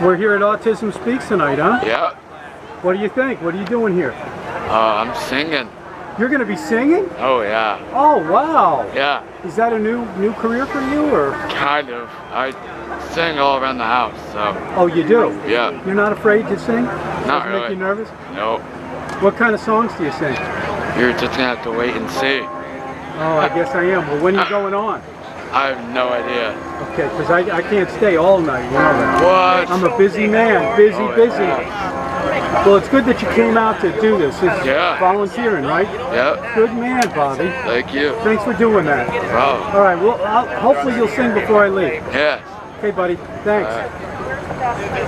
We're here at Autism Speaks tonight, huh? Yeah. What do you think? What are you doing here? I'm singing. You're going to be singing? Oh yeah. Oh wow. Yeah. Is that a new career for you, or? Kind of. I sing all around the house, so. Oh, you do? Yeah. You're not afraid to sing? Not Doesn't really. make you nervous? No. What kind of songs do you sing? You're just gonna have to wait and see. Oh, I guess I am. Well, when are you going on? I have no idea. Okay, because I can't stay all night, you know that. What? I'm a busy man, busy. Well, it's good that you came out to do this. It's volunteering, right? Yep. Good man, Bobby. Thank you. Thanks for doing that. Wow. All right, well, hopefully you'll sing before I leave. Yes. Okay, buddy. Thanks. All right.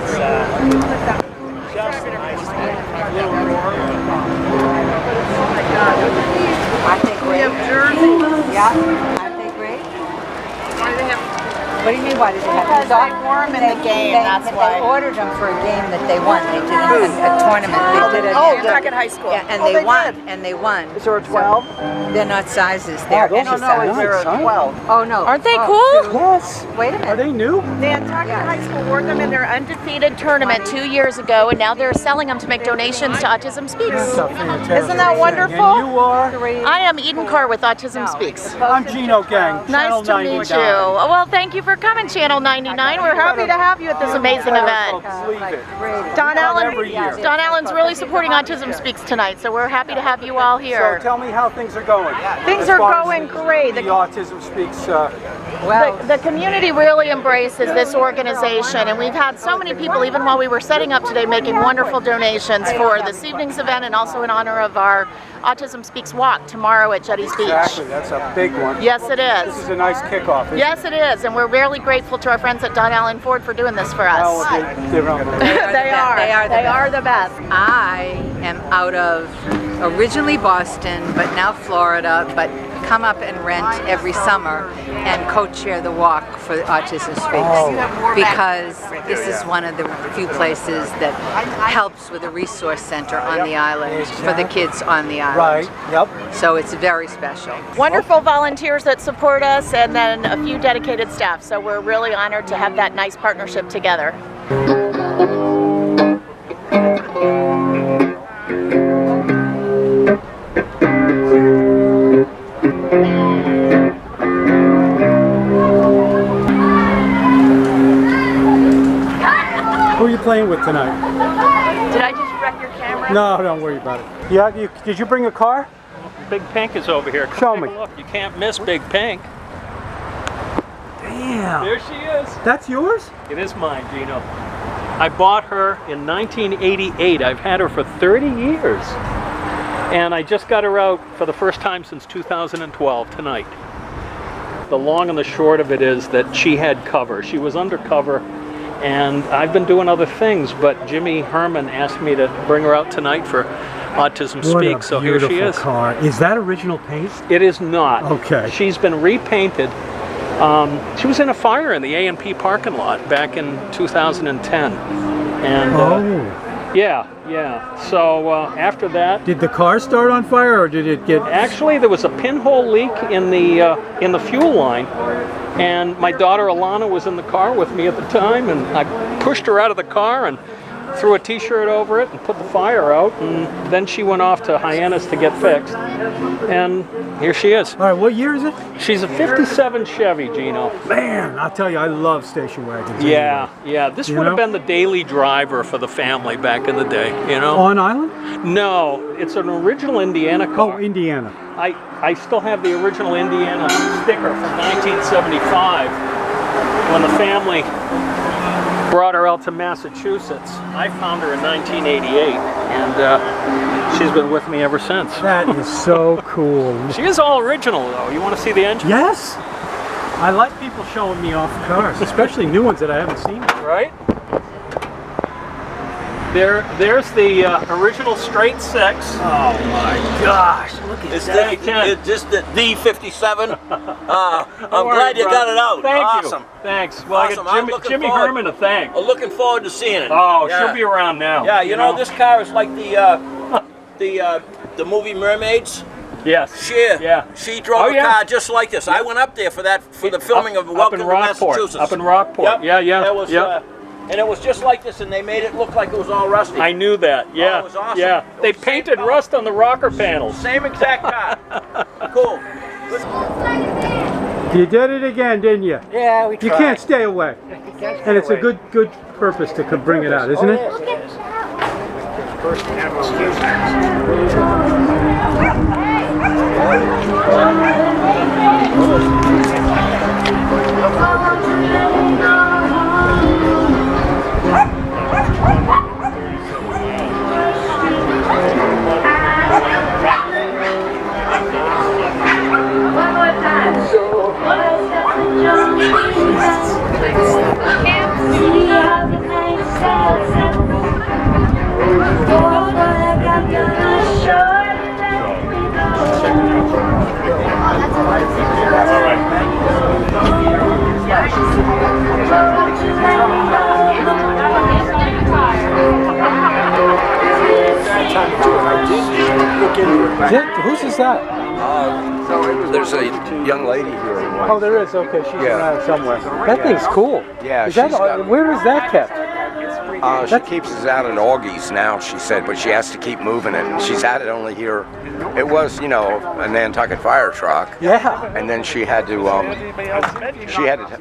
I think great. We have jerseys. Yeah, I think great. Why do they have? What do you mean, why did they have Because they wore 'em in the game, that's why. They ordered them for a game that they won. They did a tournament. They did Oh, you're talking high school. Yeah, and Oh, they won. did. And they won. Is there a 12? They're not sizes. They're those any are size. Is there a Nice, huh? 12? Oh, no. Aren't they Oh, cool? two. Yes. Wait a Are minute. they new? Nantucket High School wore them in their Undefeated tournament 2 years ago, and now they're selling them to make donations to Autism Speaks. That's a fantastic Isn't that thing. wonderful? And you are? I am Eden Carr with Autism Speaks. I'm Gino Gang. Nice Channel to meet 99. you. Well, thank you for coming, Channel 99. We're happy to have you at this amazing event. Believe it. Don Allen, every year. Don Allen's really supporting Autism Speaks tonight, so we're happy to have you all So here. tell me how things are going. Things as are far as going great. The Autism Speaks. The community really embraces this organization, and we've had so many people, even while we were setting up today, making wonderful donations for this evening's event and also in honor of our Autism Speaks walk tomorrow at Jetty's Beach. Exactly. That's a big one. Yes, it This is. is a nice kickoff. Isn't Yes, it is, and we're really grateful to our friends at Don Allen Ford for doing this for us. Well, they're unbelievable. They are the best. I am out of originally Boston, but now Florida, but come up and rent every summer and co-chair the walk for Autism Speaks because this is one of the few places that helps with a resource center on the island for the kids on the island. Right. Yep. So it's very special. Wonderful volunteers that support us, and then a few dedicated staff, so we're really honored to have that nice partnership together. Who are you playing with tonight? Did I just wreck your camera? No, don't worry about it. Yeah, did you bring a car? Big Pink is over here. Come Show take me. a look. You can't miss Big Pink. Damn. There she is. That's yours? It is mine, Gino. I bought her in 1988. I've had her for 30 years. And I just got her out for the first time since 2012 tonight. The long and the short of it is that she had cover. She was undercover, and I've been doing other things, but Jimmy Herman asked me to bring her out tonight for Autism Speaks, so here she is. Car. Is that original paint? It is not. Okay. She's been repainted. She was in a fire in the A&P parking lot back in 2010. And yeah. So after that, Did the car start on fire, or did it get? actually there was a pinhole leak in the fuel line, and my daughter Alana was in the car with me at the time, and I pushed her out of the car and threw a t-shirt over it and put the fire out, and then she went off to Hyannis to get fixed, and here she is. All right. What year is it? She's a 57 Chevy, Gino. Man, I'll tell you, I love station wagons. Yeah. This You would know? have been the daily driver for the family back in the day, you know? On island? No, it's an original Indiana car. Oh, Indiana. I still have the original Indiana sticker from 1975 when the family brought her out to Massachusetts. I found her in 1988, and she's been with me ever since. That is so cool. She is all original, though. You want to see the engine? Yes. I like people showing me off cars, especially new ones that I haven't seen. Right? There's the original straight six. Oh my gosh! Look at Is Yeah, you can. this the D57? I'm worry, glad you bro. got it out. Thank Awesome. you. Thanks. Well, Awesome. I I'm got looking Jimmy forward- Herman to thank. I'm looking forward to seeing it. Oh, Yeah. she'll be around now. Yeah, you know this car is like the movie Mermaids. Yes. She drove Oh, a yeah. car just like this. I went up there for the filming of Welcome in to Rockport. Massachusetts. Up in Rockport. Yep. Yeah. That was And it was just like this, and they made it look like it was all rusty. I knew that. Yeah. it was awesome. Yeah. They Same painted color. rust on the rocker panels. Same exact car. Cool. You did it again, didn't you? Yeah, we tried. You can't stay away. And it's a good purpose to bring it out, isn't it? Whose is that? There's a young lady here. Oh, there is. Okay, she's Yeah. around somewhere. That thing's cool. Yeah, Is that, she's got- where is that kept? She keeps us out at Augie's now, she said, but she has to keep moving it. And she's had it only here. It was, you know, a Nantucket fire truck. Yeah. And then she had to,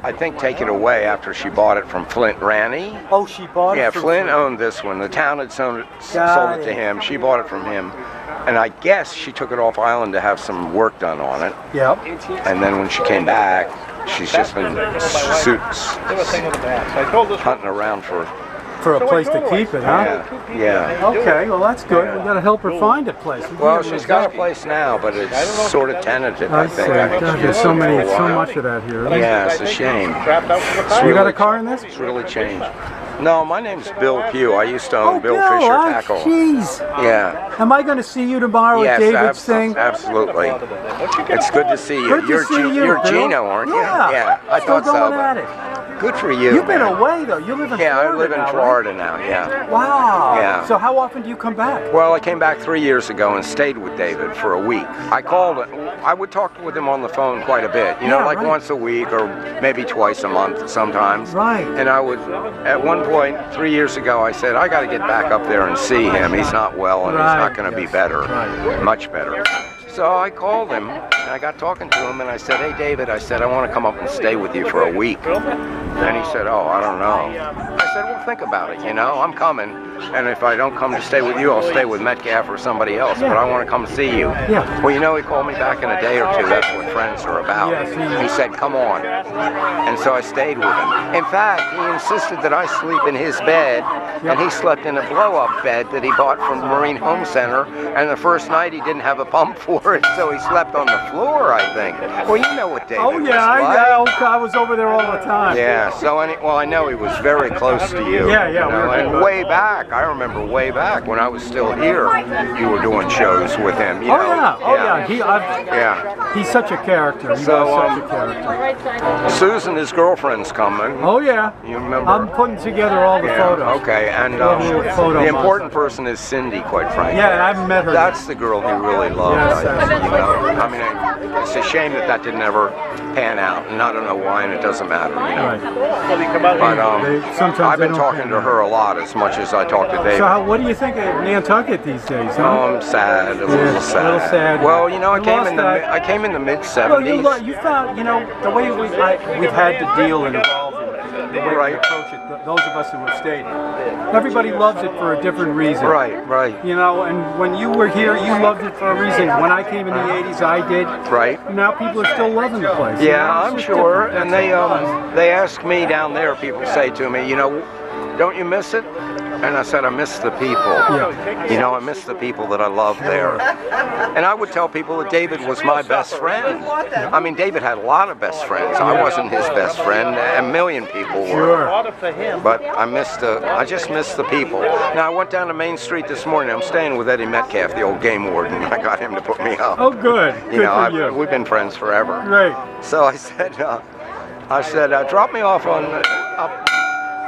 I think, take it away after she bought it from Flint Ranny. Oh, she bought it. Yeah, from Flint owned this one. The town had sold it to him. She bought it from him. And I guess she took it off island to have some work done on it. Yep. And then when she came back, she's just been hunting around for For a place to keep it, huh? Yeah. Okay, well that's good. We got to help her find a place. Well, she's got a place now, but it's sort of tentative, I I see. think. I think God, she there's was so in many, for a so while. much of that here. Isn't Yeah, it's a shame. You got a car in this? It's really changed. No, my name's Bill Pugh. I used to own Oh, Bill Fisher ah, Tackle. jeez. Yeah. Am I going to see you tomorrow Yes, at David's thing? absolutely. It's good to see you. Good to you're see you, you're Bill. Gino, aren't you? Yeah. I Still thought so. going but at it. Good for you. You've been man. away though. You live in Yeah, Florida I live in now, Florida now. Yeah. Right? Wow. Yeah. So how often do you come back? Well, I came back 3 years ago and stayed with David for a week. I would talk with him on the phone quite a bit, you know, Yeah, like right. once a week or maybe twice a month sometimes. Right. And I would, at one point 3 years ago, I said, I got to get back up there and see him. He's not well and he's Right, not going to be yes. better, Right. much better. So I called him and I got talking to him and I said, hey David, I said, I want to come up and stay with you for a week. And he said, oh, I don't know. I said, well, think about it, you know, I'm coming. And if I don't come to stay with you, I'll stay with Metcalf or somebody else. Yeah. But I want to come see you. Yeah. Well, you know, he called me back in a day or two. That's what friends are about. Yes, he said, come on. And so I stayed with him. In fact, he insisted that I sleep in his bed. And he slept in a blow-up bed that he bought from the Marine Home Center. And the first night he didn't have a pump for it, so he slept on the floor, I think. Well, you know what David Oh was yeah, like. I was over there all the time. Yeah, so I know he was very close to you. Yeah, you know, we were and good. way back, I remember way back when I was still here, you were doing shows with him. You know? Yeah. Yeah. He's such a character. He's So, such a character. Susan, his girlfriend's coming. Oh yeah. You remember? I'm putting together all the photos. Okay, and Photo the important monster. person is Cindy, quite frankly. Yeah, and I've met her. That's the girl he really loved. Yes, I think, you know? I mean, it's a shame that didn't ever pan out, and I don't know why, and it doesn't matter, you know. Right. But Sometimes I've they been don't talking pan to out. her a lot, as much as I talk to David. So what do you think of Nantucket these days? Huh? Oh, I'm sad, a little sad. A little sad. Well, you know, I came lost in that. I came in the mid Well, '70s. you found, you know, the way we've had to deal and evolve, and the way we approach it. Those of us who have stayed, everybody loves it for a different reason. Right. You know, and when you were here, you loved it for a reason. When I came in the '80s, I did. Right. Now people are still loving the place. you Yeah, know? It's I'm just sure. different. And That's they ask me down there. People say to me, you know, don't you miss it? And I said, I miss the people. Yeah. You know, I miss the people that I love there. And I would tell people that David was my best friend. I mean, David had a lot of best friends. I wasn't his best friend. A million people were. Sure. But I just miss the people. Now, I went down to Main Street this morning. I'm staying with Eddie Metcalf, the old game warden. I got him to put me up. Oh, good. You know, Good for you. we've been friends forever. Right. So I said, drop me off on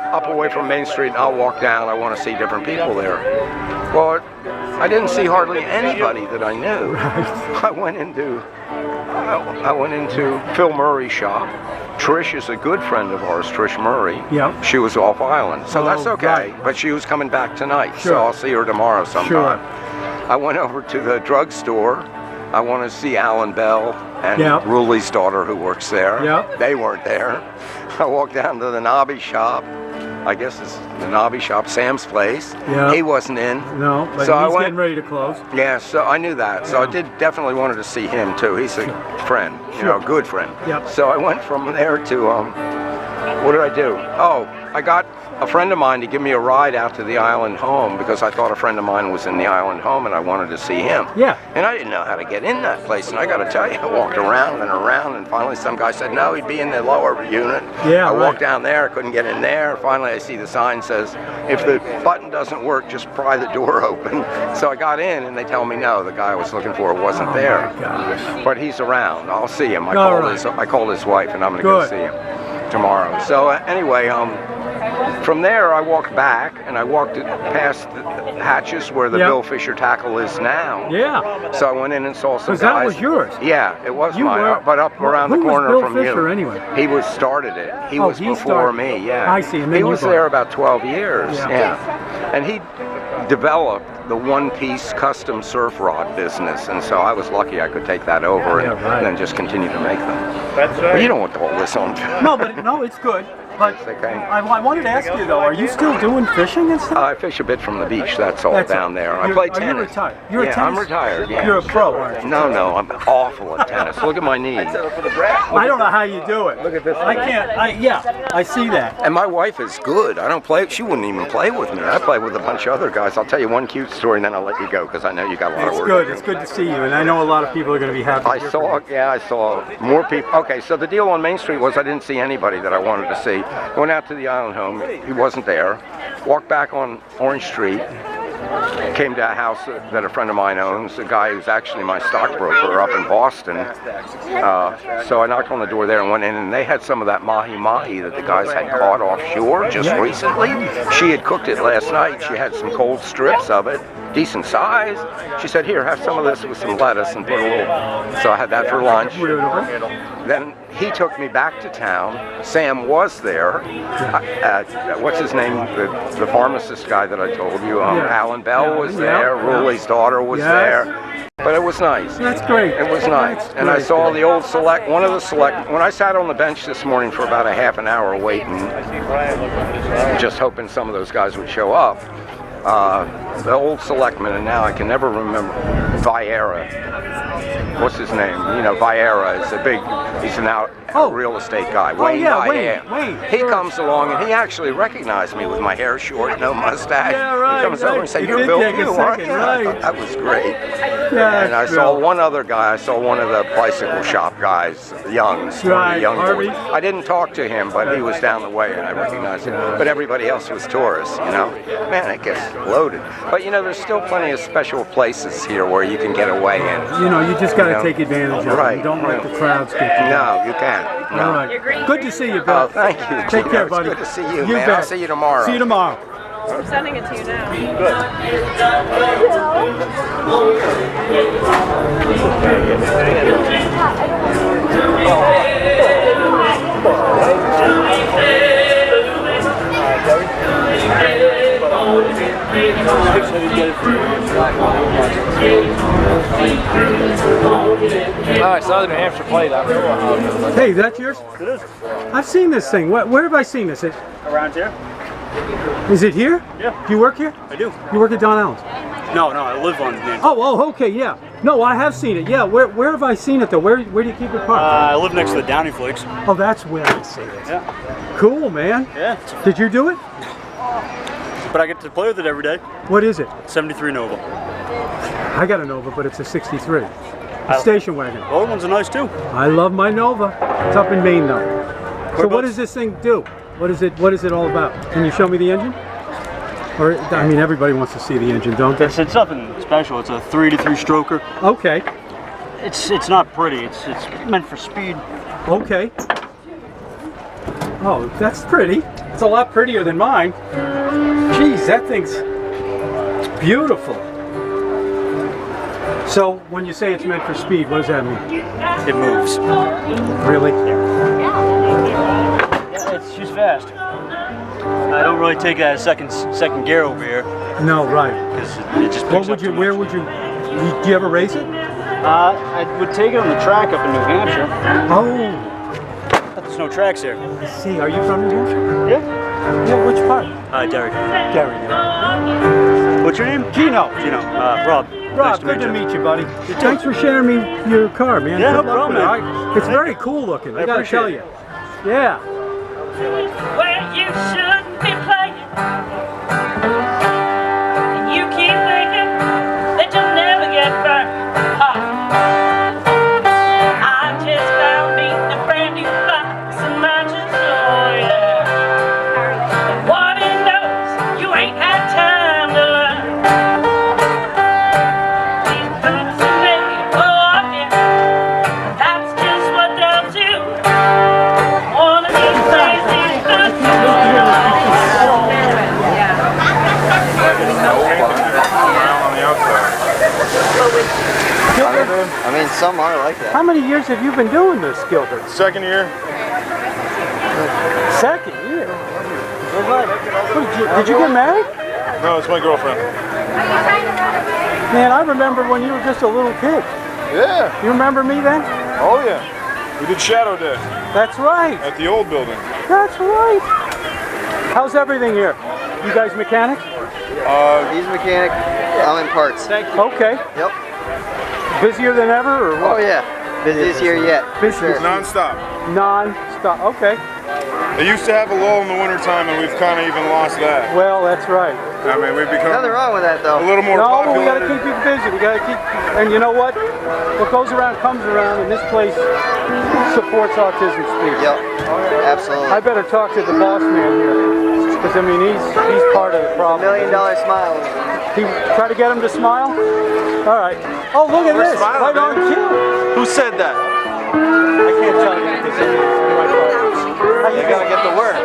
up away from Main Street, and I'll walk down. I want to see different people there. Well, I didn't see hardly anybody that I knew. I went into Phil Murray's shop, Trish is a good friend of ours, Trish Murray. Yeah. She was off island, so Oh, that's okay. right. But she was coming back tonight, Sure. so I'll see her tomorrow sometime. Sure. I went over to the drugstore. I want to see Alan Bell and Yeah. Ruli's daughter who works there. Yeah. They weren't there. I walked down to the Nobby shop. I guess it's the Nobby shop, Sam's place. Yeah. He wasn't in. No, but So I he's went- getting ready to close. Yeah, so I knew that. So I did definitely wanted to see him too. He's a friend, you know, good friend. Yep. So I went from there to what did I do? Oh, I got a friend of mine to give me a ride out to the island home because I thought a friend of mine was in the island home and I wanted to see him. Yeah. And I didn't know how to get in that place. And I got to tell you, I walked around and finally some guy said, no, he'd be in the lower unit. Yeah, I right. walked down there, I couldn't get in there. Finally, I see the sign says, if the button doesn't work, just pry the door open. So I got in and they tell me, no, the guy I was looking for wasn't there. Oh, gosh. But he's around. I'll see him. I All called his wife and I'm going to go Good. see him tomorrow. So anyway, from there I walked back and I walked past the hatches where the Yep. Bill Fisher tackle is now. Yeah. So I went in and saw some 'Cause guys. that was yours. Yeah, it was You mine. were- But up around Who the was corner Bill from Fisher you. anyway? He was started it. He Oh, was he before started me. it. Yeah. I see, and then he you was bought there it. about 12 years. Yeah. Yeah. And he developed the one-piece custom surf rod business, and so I was lucky I could take that over Yeah, and right. then just continue to make them. But you don't want all this on. No, but no, it's good. But okay. I wanted to ask you though, are you still doing fishing and stuff? I fish a bit from the beach. That's all That's down all. there. I You're- play are you tennis. retired? You're a yeah, tennis- I'm retired. Yeah. You're a pro, aren't you? No, I'm awful at tennis. Look at my knees. I don't know how you do it. Look at this. I can't. Yeah, I see that. And my wife is good. I don't play. She wouldn't even play with me. I play with a bunch of other guys. I'll tell you one cute story, and then I'll let you go because I know you got a lot It's of work. good. It's good to see you, and I know a lot of people are going to be happy. I to hear saw, from you. yeah, I saw more people. Okay, so the deal on Main Street was I didn't see anybody that I wanted to see. Went out to the island home. He wasn't there. Walked back on Orange Street. Came to a house that a friend of mine owns, a guy who's actually my stockbroker up in Boston. So I knocked on the door there and went in, and they had some of that mahi-mahi that the guys had caught offshore just recently. She had cooked it last night. She had some cold strips of it, decent size. She said, here, have some of this with some lettuce and put a little. So I had that for lunch. Then he took me back to town. Sam was there. What's his name? The pharmacist guy that I told you. Alan Bell was there. Ruli's daughter was there. But it was nice. That's great. It was nice. And I saw the old one of the select, when I sat on the bench this morning for about a half an hour waiting, just hoping some of those guys would show up, the old selectman, and now I can never remember, Viera. What's his name? You know, Viera is he's an real estate guy. Wayne Viera. Wayne. He comes along and he actually recognized me with my hair short, no mustache. Yeah, right, He comes over and said, It "You're did Bill take a Pugh, aren't you?" second, I right. thought that was great. Yeah, And I saw one other guy. I saw one of the bicycle shop guys, Youngs, one of Right, the young Harvey. boys. I didn't talk to him, but he was down the way and I recognized him. But everybody else was tourists, you know. Man, it gets loaded. But you know, there's still plenty of special places here where you can get away in. You know, you just got to You know? take advantage of it. Right. Don't let the crowds get you. No, you can't. No. All right. Good to see you, Bill. Oh, thank you. Take Gino. care, It's buddy. good to see you, You man. bet. I'll see you tomorrow. See you tomorrow. I'm sending it to you now. I saw the New Hampshire plate. Hey, that's yours? It is. I've seen this thing. Where have I seen this? Around here? Is it here? Yeah. Do you work here? I do. You work at Don Allen's? No, I live on Nantucket. Oh, okay, yeah. No, I have seen it. Yeah, where have I seen it though? Where do you keep it parked? I live next to the Downy Flakes. Oh, that's where I see it. Yeah. Cool, man. Yeah. Did you do it? But I get to play with it every day. What is it? 73 Nova. I got a Nova, but it's a 63. A station wagon. The old ones are nice too. I love my Nova. It's up in Maine though. So what does this thing do? What is it all about? Can you show me the engine? Or, I mean, everybody wants to see the engine, don't they? It's nothing special. It's a 3-to-3 stroker. Okay. It's not pretty. It's meant for speed. Okay. Oh, that's pretty. It's a lot prettier than mine. Geez, that thing's beautiful. So, when you say it's meant for speed, what does that mean? It moves. Really? she's fast. I don't really take a second gear over here No, right. because it just picks What would up you? too Where much. would you? Do you ever race it? I would take it on the track up in New Hampshire. Oh, But there's no tracks here. I see. Are you from New Hampshire? Yeah. Yeah. Which part? Derek. Gary. Yeah. What's your name? Gino. Rob. Rob, good to meet you, buddy. Thanks for sharing me your car, man. Yeah, Good no luck problem, with it. man. It's very cool looking. I gotta appreciate tell it. you. Yeah. Where you shouldn't be playing. And you keep thinking that you'll never get burned. I just found me a brand new box of matches, oh yeah. And what it knows, you ain't had time to learn. These boots are made to blow up, yeah. That's just what they'll do. One of these days, these boots I mean, some are like that. How many years have you been doing this, Gilbert? Second year. Second year. Did you get married? No, it's my girlfriend. Man, I remember when you were just a little kid. Yeah. You remember me then? Oh yeah. We did Shadow Day That's right. at the old building. That's right. How's everything here? You guys mechanics? He's a mechanic. I'm in parts. Okay. Yep. Busier than ever, or Oh what? yeah. Busiest year yet. Busy. Sure. Non-stop. Non-stop. Okay. It used to have a lull in the wintertime, and we've kind of even lost that. Well, that's right. I mean, we've become Nothing wrong with that though. a little more No, popular. we got to keep you busy. We got to keep, and you know what? What goes around comes around, and this place supports Autism Speaks. Yep. Absolutely. I better talk to the boss man here, because I mean he's part of the problem. $1 million smile. Try to get him to smile. All right. Oh, look at this. smiling, Right on man. cue. Who said that? I can't tell you because it's my fault. How you Gotta get the word.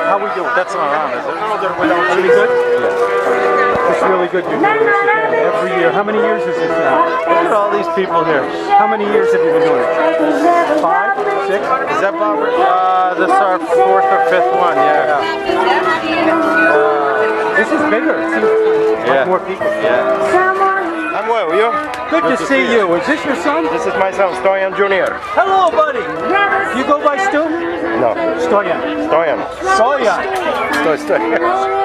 How we doing? That's not around, is it? Pretty good? Yeah. It's really good you're doing this again every year. How many years is this now? Look at all these people here. How many years have you been doing it? 5? 6? Is that Bob? This is our 4th or 5th one, yeah. This is bigger. It seems like more people. Yeah. I'm well, you? Good to see you. Is this your son? This is my son, Stoyan Jr. Hello, buddy. You go by Stu? No, Stoyan. Stoyan. Stoyan. Stoyan.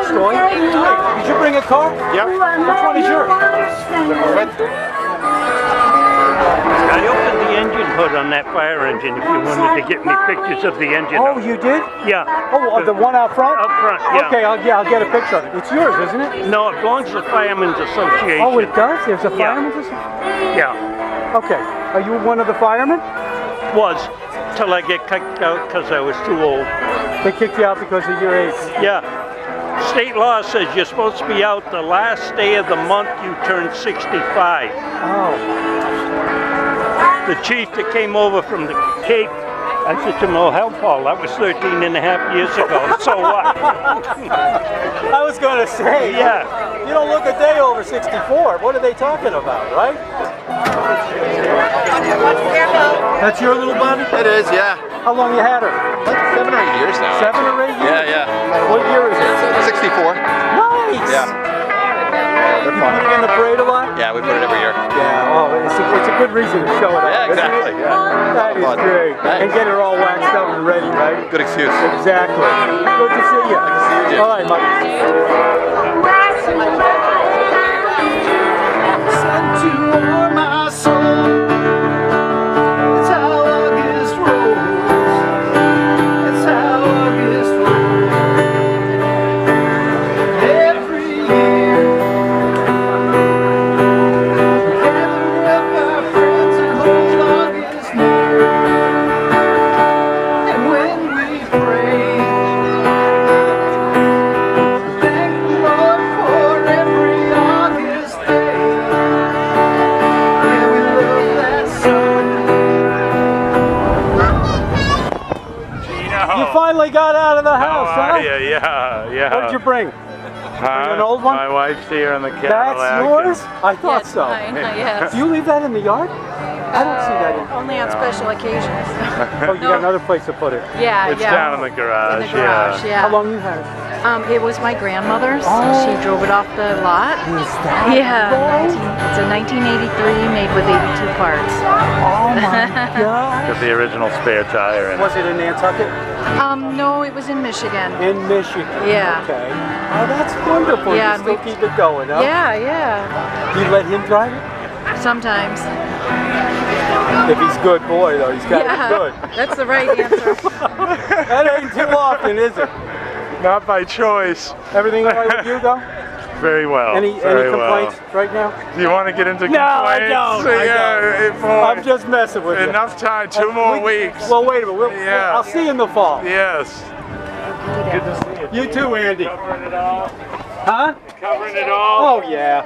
Stoyan? Did you bring a car? Yep. Which one is yours? I opened the engine hood on that fire engine if you wanted to get me pictures of the engine. Oh, you did? Yeah. Oh, the one out front? Up front, yeah. Okay, I'll get a picture of it. It's yours, isn't it? No, it belongs to the Firemen's Association. Oh, it does? There's a Yeah. fireman's association? Yeah. Okay. Are you one of the firemen? Was, till I get kicked out because I was too old. They kicked you out because of your age. Yeah. State law says you're supposed to be out the last day of the month you turn 65. Oh. The chief that came over from the Cape, I said to him, oh, hell, Paul, that was 13 and a half years ago. So what? I was going to say, Yeah. you don't look a day over 64. What are they talking about, right? That's your little buddy? It is, yeah. How long you had her? 7 or 8 years now. 7 or 8 years? Yeah. What year is it? 64. Nice! Yeah. They're You put it in the parade a lot? Yeah, we put it every year. Yeah, oh, it's a good reason to show it up. Yeah, isn't it? exactly. Yeah. That is Fun. great. Thanks. And get it all waxed up and ready, right? Good excuse. Exactly. Good to see you. Good to see you, Jim. All right, Mike. You finally got out of the house, huh? Yeah. What did you bring? An old one? My wife's here in the Cadillac. That's yours? I thought so. Yes. Do you leave that in the yard? I don't see that in. Only on special occasions. Oh, you got another place to put it. Yeah, It's yeah. down in the garage. In the garage, yeah. How long you had it? It was my grandmother's. Oh. She drove it off the lot. Is that Yeah. right? It's a 1983 made with 82 parts. Oh my God. Got the original spare tire in it. Was it in Nantucket? No, it was in Michigan. In Michigan. Yeah. Okay. Oh, that's wonderful. Yeah, You still keep it going, huh? Yeah, yeah. You let him drive it? Sometimes. If he's good, boy, though, he's got to be good. That's the right answer. That ain't too often, is it? Not by choice. Everything all right with you, though? Very well. Any very complaints right now? Do you want to get into No, I complaints? don't. Yeah, boy. I'm just messing with you. Enough time. 2 more weeks. Well, wait a minute. Yeah. I'll see you in the fall. Yes. Good to see you. You too, Andy. Covering it all. Huh? Covering it all. Oh, yeah.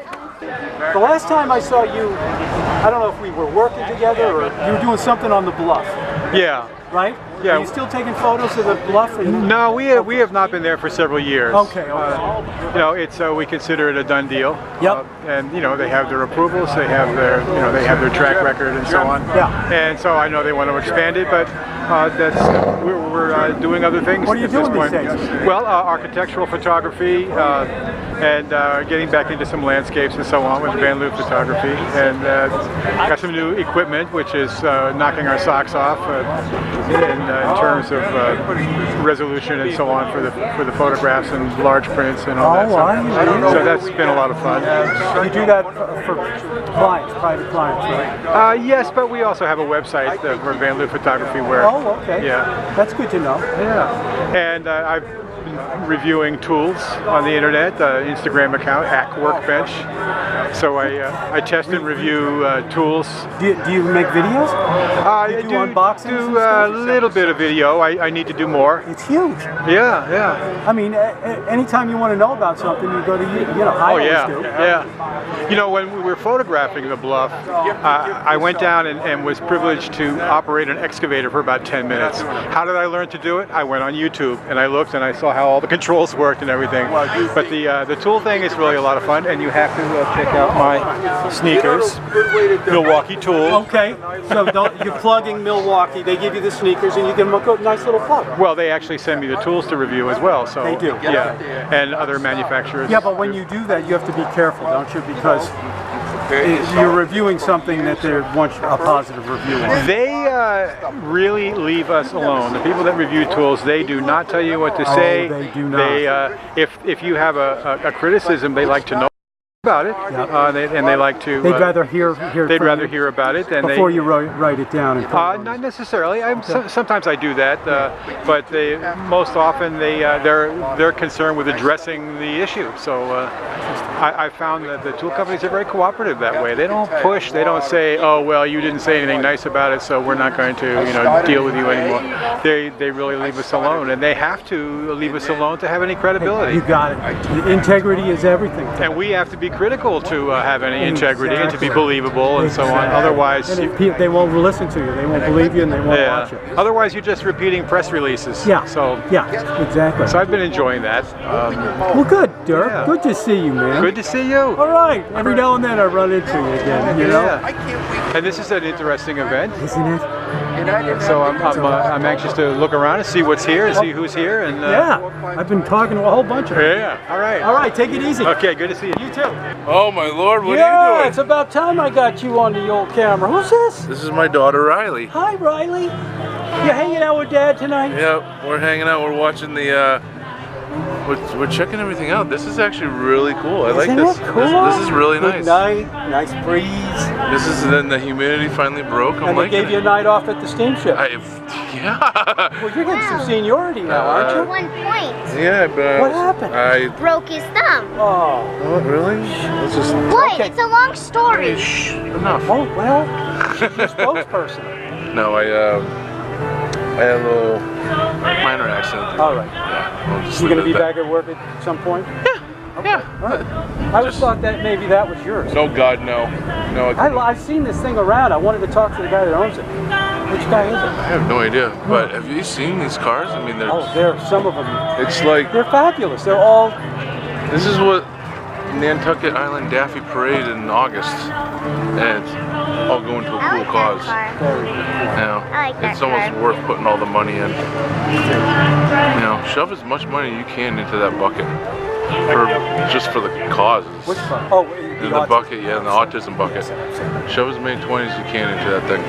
The last time I saw you, I don't know if we were working together or you were doing something on the bluff, Yeah. right? Yeah. Are you still taking photos of the bluff? And No, we have not been there for several years. Okay. You know, it's we consider it a done deal. Yep. And you know, they have their approvals, they have their track record and so on. Yeah. And so I know they want to expand it, but we're doing other things. What are you at this doing these point. days? Well, architectural photography and getting back into some landscapes and so on with Van Loo photography, and got some new equipment which is knocking our socks off in terms of resolution and so on for the photographs and large prints and all that. So that's been a lot of fun. You do that for clients, private clients, right? Yes, but we also have a website for Van Loo photography where. Oh, okay. Yeah. That's good to know. Yeah. And I've been reviewing tools on the internet, Instagram account, @Workbench. So I test and review tools. Do you make videos? I do unboxings and do stuff? a little bit of video. I need to do more. It's huge. Yeah, yeah. I mean, anytime you want to know about something, you go to I always do. Yeah. You know, when we were photographing the bluff, I went down and was privileged to operate an excavator for about 10 minutes. How did I learn to do it? I went on YouTube and I looked and I saw how all the controls worked and everything. But the tool thing is really a lot of fun, and you have to check out my sneakers, Milwaukee Tool. Okay, so you're plugging Milwaukee. They give you the sneakers and you give them a nice little plug. Well, they actually send me the tools to review as well. So They do. Yeah, and other manufacturers. Yeah, but when you do that, you have to be careful, don't you? Because you're reviewing something that they want a positive review on. They really leave us alone. The people that review tools, they do not tell you what to say. They do not. They, if you have a criticism, they like to know about it, and they like to. They'd rather hear. They'd from rather you hear about it than before you write it down. And not necessarily. Sometimes I do that, but most often they're concerned with addressing the issue. So I found that the tool companies are very cooperative that way. They don't push. They don't say, "Oh well, you didn't say anything nice about it, so we're not going to deal with you anymore." They really leave us alone, and they have to leave us alone to have any credibility. You got it. Integrity is everything. And we have to be critical to have any integrity and to be believable and so on. Otherwise, they won't listen to you. They won't believe you, and they won't watch it. Otherwise, you're just repeating press releases. Yeah. So exactly. So I've been enjoying that. Well, good, Dirk. Yeah. Good to see you, man. Good to see you. All right. Every now and then I run into you again. You know. And this is an interesting event, isn't it? So I'm anxious to look around and see what's here and see who's here. And I've been talking to a whole bunch of them. Yeah. All right. All right. Take it easy. Okay. Good to see you. You too. Oh my Lord, what are you Yeah, doing? it's about time I got you on the old camera. Who's this? This is my daughter Riley. Hi, Riley. You hanging out with Dad tonight? Yeah, we're hanging out. We're watching the. We're checking everything out. This is actually really cool. I like this. Isn't it cool? This is really Good nice. night, nice breeze. This is then the humidity finally broke. I'm And they liking gave you a it. night off at the steamship. Yeah. Well, you're getting some seniority now, aren't you? 1 point. Yeah, but What happened? I. Broke his thumb. Oh. Oh, really? Let's just. What? Okay. It's a long story. Shh. Enough. Oh, well, she's your spokesperson. No, I had a little minor accident. All right. Yeah. You going to be back at work at some point? Yeah. All right. I always thought that maybe that was yours. No, God, no. No. I've seen this thing around. I wanted to talk to the guy that owns it. Which guy is it? I have no idea. But have you seen these cars? I mean, they're. Oh, there are some of them. It's like. They're fabulous. They're all. This is what Nantucket Island Daffy Parade in August. And all going to a cool cause. You know, I like that it's almost car. worth putting all the money in. You know, shove as much money you can into that bucket, just for the cause. Which one? Oh, In the bucket, yeah, in the autism bucket. Shove as many 20s as you can into that thing,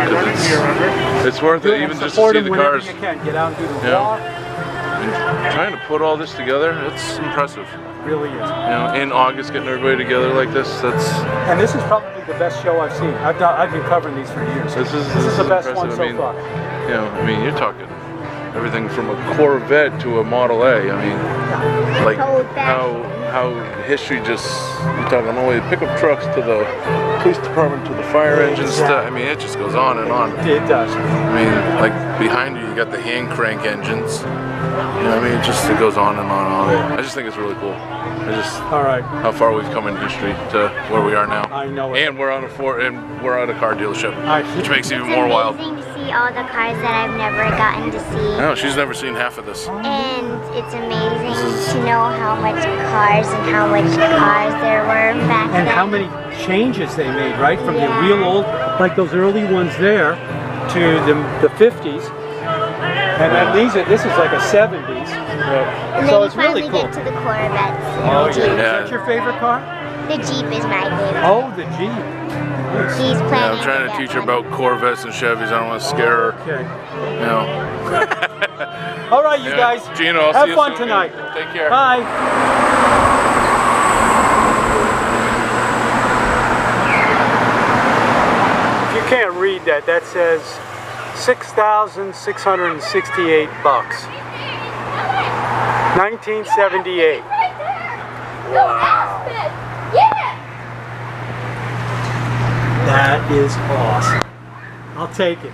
because it's worth it, even just to see the cars. You can get out and do the Yeah. walk. And trying to put all this together, it's impressive. It really is. You know, in August, getting everybody together like this, And this is probably the best show I've seen. I've been covering these for years. This is the best one impressive. so I mean, far. You know, I mean, you're talking everything from a Corvette to a Model A. I mean, like how history just, you're talking all the way pickup trucks to the police department to the fire engine stuff. I mean, it just goes on and on. It does. I mean, like behind you, you got the hand crank engines. You know what I mean? It goes on and on and on. I just think it's really cool. All right. How far we've come in history to where we are now. I know it. And we're on we're at a car dealership, which makes it even more wild. It's amazing to see all the cars that I've never gotten to see. No, she's never seen half of this. And it's amazing to know how much cars and how much cars there were back then. And how many changes they made, right? From Yeah. the real old, like those early ones there, to the 50s. And then this is like a 70s. And So then it's you really finally cool. get to the Corvettes. and Oh the yeah. Is Jeeps. that your favorite car? The Jeep is my favorite. Oh, the Jeep. She's Yeah, planning I'm trying to get teach her one. about Corvettes and Chevys. I don't want to scare her. Okay. You know. All right, you Yeah, guys. Gino, I'll have see you fun soon, tonight. man. Take care. Bye. If you can't read that, that says $6,668. 1978. Wow. That is awesome. I'll take it.